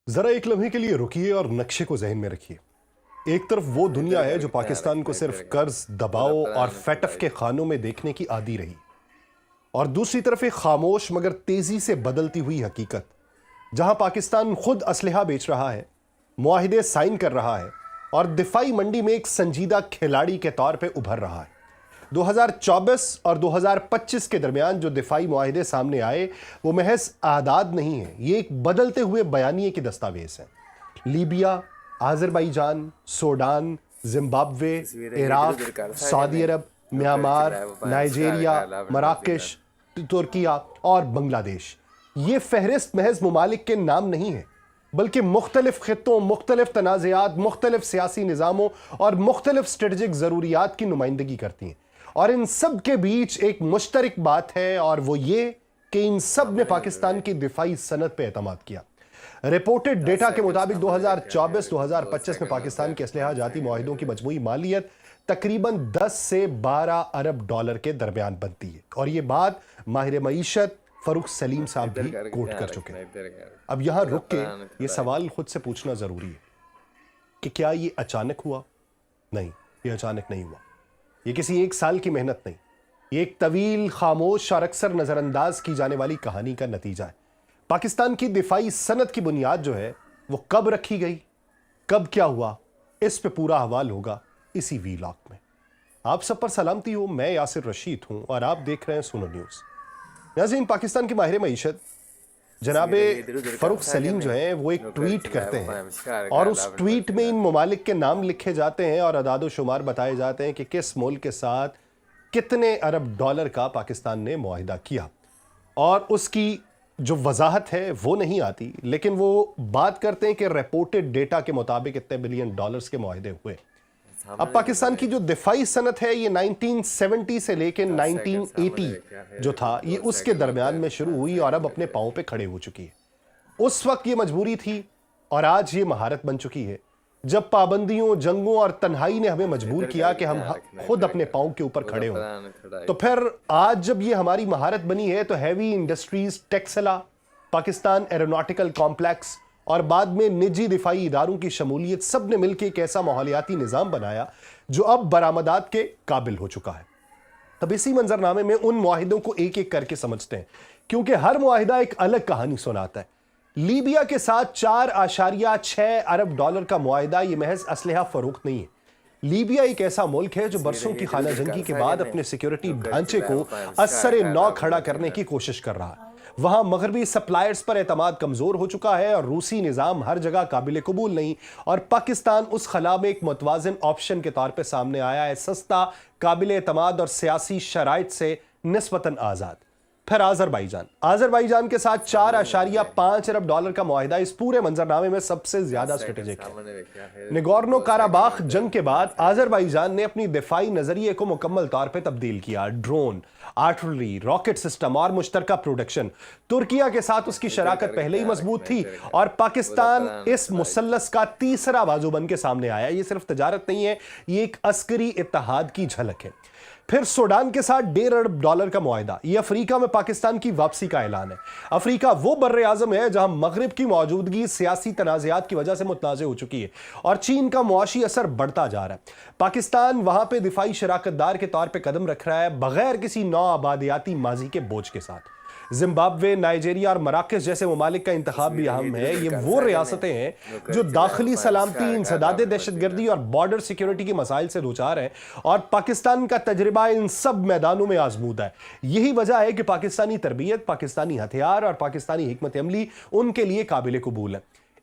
ذرا ایک لمحے کے لیے رکیے اور نقشے کو ذہن میں رکھیے۔ ایک طرف وہ دنیا ہے جو پاکستان کو صرف قرض، دباؤ اور فیٹف کے خانوں میں دیکھنے کی عادی رہی، اور دوسری طرف ایک خاموش مگر تیزی سے بدلتی ہوئی حقیقت جہاں پاکستان خود اسلحہ بیچ رہا ہے، معاہدے سائن کر رہا ہے اور دفاعی منڈی میں ایک سنجیدہ کھلاڑی کے طور پہ ابھر رہا ہے۔ 2024 اور 2025 کے درمیان جو دفاعی معاہدے سامنے آئے وہ محض اعداد نہیں ہیں، یہ ایک بدلتے ہوئے بیانیے کی دستاویز ہے۔ Libya, Azerbaijan, Sudan, Zimbabwe, Iraq, Saudi Arab, Myanmar, Nigeria, مراکش، ترکیہ اور بنگلہ دیش، یہ فہرست محض ممالک کے نام نہیں ہے، بلکہ مختلف خطوں، مختلف تنازعات، مختلف سیاسی نظاموں اور مختلف اسٹریٹجک ضروریات کی نمائندگی کرتی ہیں، اور ان سب کے بیچ ایک مشترک بات ہے، اور وہ یہ کہ ان سب نے پاکستان کی دفاعی صنعت پہ اعتماد کیا۔ رپورٹڈ ڈیٹا کے مطابق 2024-2025 میں پاکستان کے اسلحہ جاتی معاہدوں کی مجموعی مالیت تقریباً 10 سے 12 ارب ڈالر کے درمیان بنتی ہے، اور یہ بات ماہر معیشت فاروق سلیم صاحب بھی کوٹ کر چکے ہیں۔ اب یہاں رک کے یہ سوال خود سے پوچھنا ضروری ہے کہ کیا یہ اچانک ہوا؟ نہیں، یہ اچانک نہیں ہوا۔ یہ کسی ایک سال کی محنت نہیں، یہ ایک طویل، خاموش اور اکثر نظر انداز کی جانے والی کہانی کا نتیجہ ہے۔ پاکستان کی دفاعی صنعت کی بنیاد جو ہے وہ کب رکھی گئی، کب کیا ہوا، اس پہ پورا حوال ہوگا اسی ویلاگ میں۔ آپ سب پر سلامتی ہو، میں یاسر رشید ہوں اور آپ دیکھ رہے ہیں سنو نیوز۔ ناظرین، پاکستان کے ماہر معیشت جناب فاروق سلیم جو ہیں وہ ایک ٹویٹ کرتے ہیں، اور اس ٹویٹ میں ان ممالک کے نام لکھے جاتے ہیں اور اعداد و شمار بتائے جاتے ہیں کہ کس ملک کے ساتھ کتنے ارب ڈالر کا پاکستان نے معاہدہ کیا، اور اس کی جو وضاحت ہے وہ نہیں آتی، لیکن وہ بات کرتے ہیں کہ رپورٹڈ ڈیٹا کے مطابق اتنے بلین ڈالرز کے معاہدے ہوئے۔ اب پاکستان کی جو دفاعی صنعت ہے یہ 1970 سے لے کے 1980 جو تھا یہ اس کے درمیان میں شروع ہوئی اور اب اپنے پاؤں پہ کھڑے ہو چکی ہے۔ اس وقت یہ مجبوری تھی اور آج یہ مہارت بن چکی ہے، جب پابندیوں، جنگوں اور تنہائی نے ہمیں مجبور کیا کہ ہم خود اپنے پاؤں کے اوپر کھڑے ہوں۔ تو پھر آج جب یہ ہماری مہارت بنی ہے تو heavy industries, Taxila, Pakistan aeronautical complex اور بعد میں نجی دفاعی اداروں کی شمولیت، سب نے مل کے ایک ایسا ماحولیاتی نظام بنایا جو اب برآمدات کے قابل ہو چکا ہے۔ اب اسی منظرنامے میں ان معاہدوں کو ایک ایک کر کے سمجھتے ہیں، کیونکہ ہر معاہدہ ایک الگ کہانی سناتا ہے۔ لیبیا کے ساتھ 4.6 ارب ڈالر کا معاہدہ یہ محض اسلحہ فروخت نہیں ہے۔ لیبیا ایک ایسا ملک ہے جو برسوں کی خانہ جنگی کے بعد اپنے سیکیورٹی ڈھانچے کو از سر نو کھڑا کرنے کی کوشش کر رہا ہے۔ وہاں مغربی سپلائرز پر اعتماد کمزور ہو چکا ہے اور روسی نظام ہر جگہ قابل قبول نہیں، اور پاکستان اس خلا میں ایک متوازن آپشن کے طور پہ سامنے آیا ہے، سستا، قابل اعتماد اور سیاسی شرائط سے نسبتاً آزاد۔ پھر آذربائیجان کے ساتھ 4.5 ارب ڈالر کا معاہدہ اس پورے منظرنامے میں سب سے زیادہ اسٹریٹجک ہے۔ نگورنو کاراباخ جنگ کے بعد آذربائیجان نے اپنی دفاعی نظریے کو مکمل طور پہ تبدیل کیا، ڈرون، آرٹلری، راکٹ سسٹم اور مشترکہ پروڈکشن۔ ترکیہ کے ساتھ اس کی شراکت پہلے ہی مضبوط تھی اور پاکستان اس مثلث کا تیسرا بازو بن کے سامنے آیا۔ یہ صرف تجارت نہیں ہے، یہ ایک عسکری اتحاد کی جھلک ہے۔ پھر سوڈان کے ساتھ 1.5 ارب ڈالر کا معاہدہ، یہ افریقہ میں پاکستان کی واپسی کا اعلان ہے۔ افریقہ وہ بر اعظم ہے جہاں مغرب کی موجودگی سیاسی تنازعات کی وجہ سے متنازع ہو چکی ہے اور چین کا معاشی اثر بڑھتا جا رہا ہے۔ پاکستان وہاں پہ دفاعی شراکت دار کے طور پہ قدم رکھ رہا ہے بغیر کسی نو آبادیاتی ماضی کے بوجھ کے ساتھ۔ زمبابوے، نائجیریا اور مراکش جیسے ممالک کا انتخاب بھی اہم ہے۔ یہ وہ ریاستیں ہیں جو داخلی سلامتی، انسداد دہشت گردی اور بارڈر سیکیورٹی کے مسائل سے دوچار ہیں، اور پاکستان کا تجربہ ان سب میدانوں میں آزمودہ ہے۔ یہی وجہ ہے کہ پاکستانی تربیت، پاکستانی ہتھیار اور پاکستانی حکمت عملی ان کے لیے قابل قبول ہے۔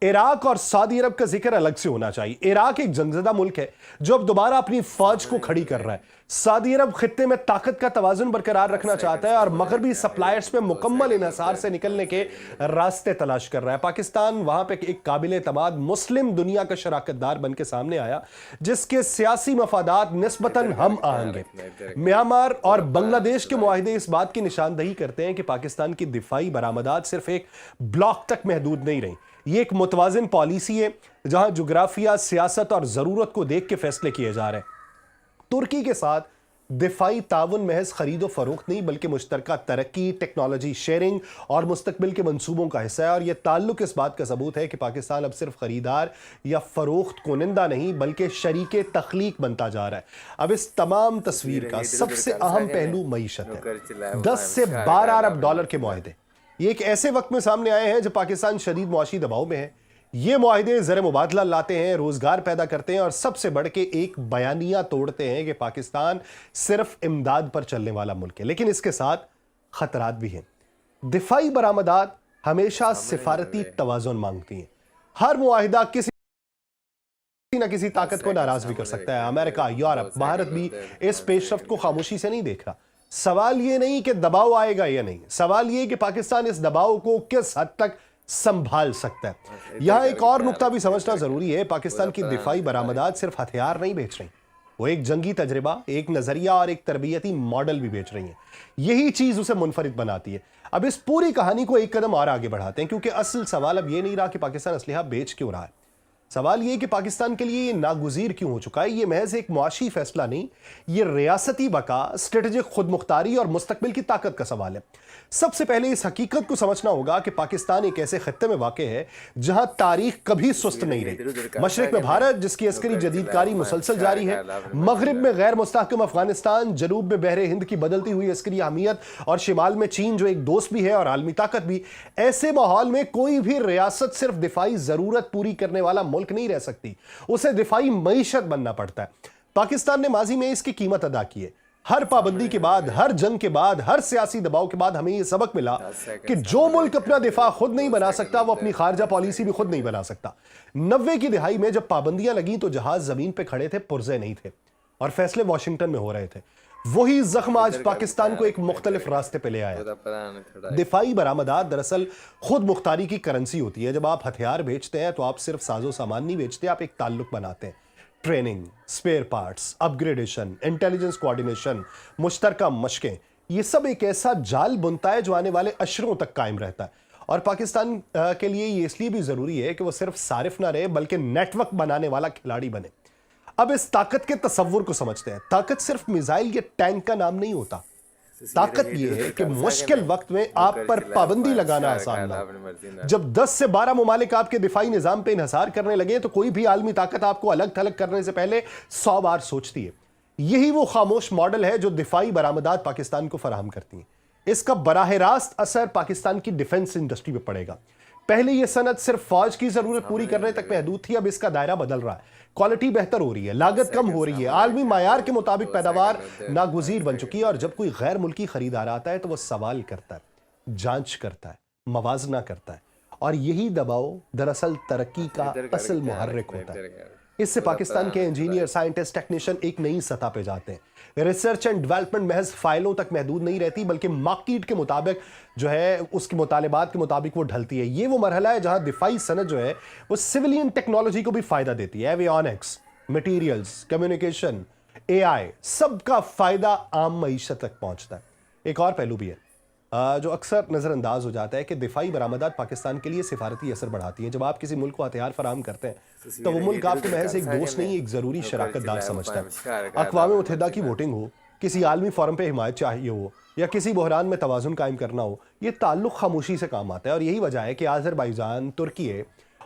عراق اور سعودی عرب کا ذکر الگ سے ہونا چاہیے۔ عراق ایک جنگ زدہ ملک ہے جو اب دوبارہ اپنی فوج کو کھڑی کر رہا ہے۔ سعودی عرب خطے میں طاقت کا توازن برقرار رکھنا چاہتا ہے اور مغربی سپلائرز پہ مکمل انحصار سے نکلنے کے راستے تلاش کر رہا ہے۔ پاکستان وہاں پہ ایک قابل اعتماد مسلم دنیا کا شراکت دار بن کے سامنے آیا جس کے سیاسی مفادات نسبتاً ہم آہنگ ہیں۔ میانمار اور بنگلہ دیش کے معاہدے اس بات کی نشاندہی کرتے ہیں کہ پاکستان کی دفاعی برآمدات صرف ایک بلاک تک محدود نہیں رہیں، یہ ایک متوازن پالیسی ہے جہاں جغرافیہ، سیاست اور ضرورت کو دیکھ کے فیصلے کیے جا رہے ہیں۔ ترکی کے ساتھ دفاعی تعاون محض خرید و فروخت نہیں بلکہ مشترکہ ترقی، ٹیکنالوجی شیئرنگ اور مستقبل کے منصوبوں کا حصہ ہے، اور یہ تعلق اس بات کا ثبوت ہے کہ پاکستان اب صرف خریدار یا فروخت کنندہ نہیں بلکہ شریک تخلیق بنتا جا رہا ہے۔ اب اس تمام تصویر کا سب سے اہم پہلو معیشت ہے۔ 10 سے 12 ارب ڈالر کے معاہدے یہ ایک ایسے وقت میں سامنے آئے ہیں جب پاکستان شدید معاشی دباؤ میں ہے۔ یہ معاہدے زر مبادلہ لاتے ہیں، روزگار پیدا کرتے ہیں اور سب سے بڑھ کے ایک بیانیہ توڑتے ہیں کہ پاکستان صرف امداد پر چلنے والا ملک ہے، لیکن اس کے ساتھ خطرات بھی ہیں۔ دفاعی برآمدات ہمیشہ سفارتی توازن مانگتی ہیں۔ ہر معاہدہ کسی نہ کسی طاقت کو ناراض بھی کر سکتا ہے۔ امریکہ، یورپ، بھارت بھی اس پیش رفت کو خاموشی سے نہیں دیکھ رہا۔ سوال یہ نہیں کہ دباؤ آئے گا یا نہیں، سوال یہ کہ پاکستان اس دباؤ کو کس حد تک سنبھال سکتا ہے۔ یہاں ایک اور نقطہ بھی سمجھنا ضروری ہے، پاکستان کی دفاعی برآمدات صرف ہتھیار نہیں بیچ رہی، وہ ایک جنگی تجربہ، ایک نظریہ اور ایک تربیتی ماڈل بھی بیچ رہی ہیں۔ یہی چیز اسے منفرد بناتی ہے۔ اب اس پوری کہانی کو ایک قدم اور آگے بڑھاتے ہیں، کیونکہ اصل سوال اب یہ نہیں رہا کہ پاکستان اسلحہ بیچ کیوں رہا ہے، سوال یہ کہ پاکستان کے لیے یہ ناگزیر کیوں ہو چکا ہے۔ یہ محض ایک معاشی فیصلہ نہیں، یہ ریاستی بقا، اسٹریٹجک خود مختاری اور مستقبل کی طاقت کا سوال ہے۔ سب سے پہلے اس حقیقت کو سمجھنا ہوگا کہ پاکستان ایک ایسے خطے میں واقع ہے جہاں تاریخ کبھی سست نہیں رہی۔ مشرق میں بھارت جس کی عسکری جدید کاری مسلسل جاری ہے، مغرب میں غیر مستحکم افغانستان، جنوب میں بحر ہند کی بدلتی ہوئی عسکری اہمیت اور شمال میں چین جو ایک دوست بھی ہے اور عالمی طاقت بھی۔ ایسے ماحول میں کوئی بھی ریاست صرف دفاعی ضرورت پوری کرنے والا ملک نہیں رہ سکتی، اسے دفاعی معیشت بننا پڑتا ہے۔ پاکستان نے ماضی میں اس کی قیمت ادا کی ہے۔ ہر پابندی کے بعد، ہر جنگ کے بعد، ہر سیاسی دباؤ کے بعد ہمیں یہ سبق ملا کہ جو ملک اپنا دفاع خود نہیں بنا سکتا وہ اپنی خارجہ پالیسی بھی خود نہیں بنا سکتا۔ 90 کی دہائی میں جب پابندیاں لگیں تو جہاز زمین پہ کھڑے تھے، پرزے نہیں تھے، اور فیصلے واشنگٹن میں ہو رہے تھے۔ وہی زخم آج پاکستان کو ایک مختلف راستے پہ لے آیا۔ دفاعی برآمدات دراصل خود مختاری کی کرنسی ہوتی ہے۔ جب آپ ہتھیار بیچتے ہیں تو آپ صرف ساز و سامان نہیں بیچتے، آپ ایک تعلق بناتے ہیں۔ ٹریننگ، سپیئر پارٹس، اپ گریڈیشن، انٹیلیجنس کوارڈینیشن، مشترکہ مشقیں، یہ سب ایک ایسا جال بنتا ہے جو آنے والے اشروں تک قائم رہتا ہے۔ اور پاکستان کے لیے یہ اس لیے بھی ضروری ہے کہ وہ صرف صارف نہ رہے بلکہ نیٹ ورک بنانے والا کھلاڑی بنے۔ اب اس طاقت کے تصور کو سمجھتے ہیں۔ طاقت صرف میزائل یا ٹینک کا نام نہیں ہوتا، طاقت یہ ہے کہ مشکل وقت میں آپ پر پابندی لگانا آسان نہ ہو۔ جب 10 سے 12 ممالک آپ کے دفاعی نظام پہ انحصار کرنے لگے تو کوئی بھی عالمی طاقت آپ کو الگ تھلگ کرنے سے پہلے 100 بار سوچتی ہے۔ یہی وہ خاموش ماڈل ہے جو دفاعی برآمدات پاکستان کو فراہم کرتی ہیں۔ اس کا براہ راست اثر پاکستان کی ڈیفنس انڈسٹری پہ پڑے گا۔ پہلے یہ صنعت صرف فوج کی ضرورت پوری کرنے تک محدود تھی، اب اس کا دائرہ بدل رہا ہے۔ کوالٹی بہتر ہو رہی ہے، لاگت کم ہو رہی ہے، عالمی معیار کے مطابق پیداوار ناگزیر بن چکی ہے، اور جب کوئی غیر ملکی خریدار آتا ہے تو وہ سوال کرتا ہے، جانچ کرتا ہے، موازنہ کرتا ہے، اور یہی دباؤ دراصل ترقی کا اصل محرک ہوتا ہے۔ اس سے پاکستان کے انجینئر، سائنٹسٹ، ٹیکنیشین ایک نئی سطح پہ جاتے ہیں۔ ریسرچ اینڈ ڈیولپمنٹ محض فائلوں تک محدود نہیں رہتی بلکہ مارکیٹ کے مطابق جو ہے اس کے مطالبات کے مطابق وہ ڈھلتی ہے۔ یہ وہ مرحلہ ہے جہاں دفاعی صنعت جو ہے وہ سیولین ٹیکنالوجی کو بھی فائدہ دیتی ہے۔ ایویونکس، میٹیریلز، کمیونیکیشن، اے آئی، سب کا فائدہ عام معیشت تک پہنچتا ہے۔ ایک اور پہلو بھی ہے جو اکثر نظر انداز ہو جاتا ہے کہ دفاعی برآمدات پاکستان کے لیے سفارتی اثر بڑھاتی ہیں۔ جب آپ کسی ملک کو ہتھیار فراہم کرتے ہیں تو وہ ملک آپ کو محض ایک دوست نہیں، ایک ضروری شراکت دار سمجھتا ہے۔ اقوام متحدہ کی ووٹنگ ہو، کسی عالمی فورم پہ حمایت چاہیے ہو، یا کسی بحران میں توازن قائم کرنا ہو، یہ تعلق خاموشی سے کام آتا ہے۔ اور یہی وجہ ہے کہ آذربائیجان، ترکی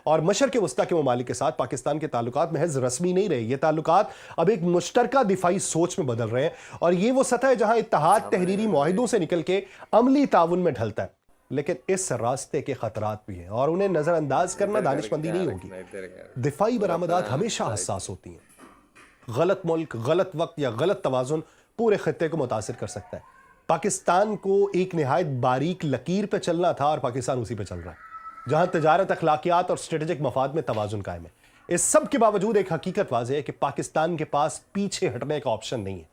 اور مشرق وسطیٰ کے ممالک کے ساتھ پاکستان کے تعلقات محض رسمی نہیں رہے، یہ تعلقات اب ایک مشترکہ دفاعی سوچ میں بدل رہے ہیں، اور یہ وہ سطح ہے جہاں اتحاد تحریری معاہدوں سے نکل کے عملی تعاون میں ڈھلتا ہے۔ لیکن اس راستے کے خطرات بھی ہیں اور انہیں نظر انداز کرنا دانش مندی نہیں ہوگی۔ دفاعی برآمدات ہمیشہ حساس ہوتی ہیں۔ غلط ملک، غلط وقت یا غلط توازن پورے خطے کو متاثر کر سکتا ہے۔ پاکستان کو ایک نہایت باریک لکیر پہ چلنا تھا اور پاکستان اسی پہ چل رہا ہے، جہاں تجارت، اخلاقیات اور اسٹریٹجک مفاد میں توازن قائم ہے۔ اس سب کے باوجود ایک حقیقت واضح ہے کہ پاکستان کے پاس پیچھے ہٹنے کا آپشن نہیں ہے۔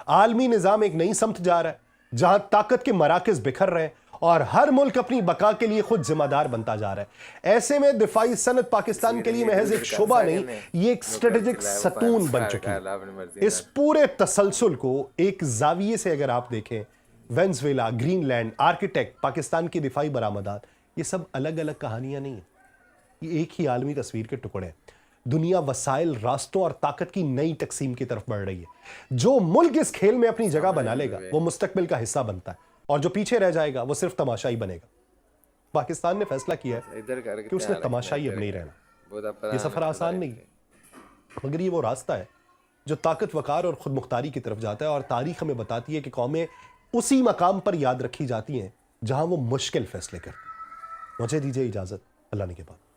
عالمی نظام ایک نئی سمت جا رہا ہے جہاں طاقت کے مراکز بکھر رہے ہیں اور ہر ملک اپنی بقا کے لیے خود ذمہ دار بنتا جا رہا ہے۔ ایسے میں دفاعی صنعت پاکستان کے لیے محض ایک شعبہ نہیں، یہ ایک اسٹریٹجک ستون بن چکی ہے۔ اس پورے تسلسل کو ایک زاویے سے اگر آپ دیکھیں، Venezuela, Greenland, architect, Pakistan کی دفاعی برآمدات، یہ سب الگ الگ کہانیاں نہیں ہیں، یہ ایک ہی عالمی تصویر کے ٹکڑے ہیں۔ دنیا وسائل، راستوں اور طاقت کی نئی تقسیم کی طرف بڑھ رہی ہے. جو ملک اس کھیل میں اپنی جگہ بنا لے گا وہ مستقبل کا حصہ بنتا ہے، اور جو پیچھے رہ جائے گا وہ صرف تماشائی بنے گا. پاکستان نے فیصلہ کیا ہے کہ اس نے تماشائی اب نہیں رہنا. یہ سفر آسان نہیں ہے، مگر یہ وہ راستہ ہے جو طاقت، وقار اور خود مختاری کی طرف جاتا ہے. اور تاریخ ہمیں بتاتی ہے کہ قومیں اسی مقام پر یاد رکھی جاتی ہیں جہاں وہ مشکل فیصلے کرتی ہیں. مجھے دیجیے اجازت، اللہ نے کے بعد.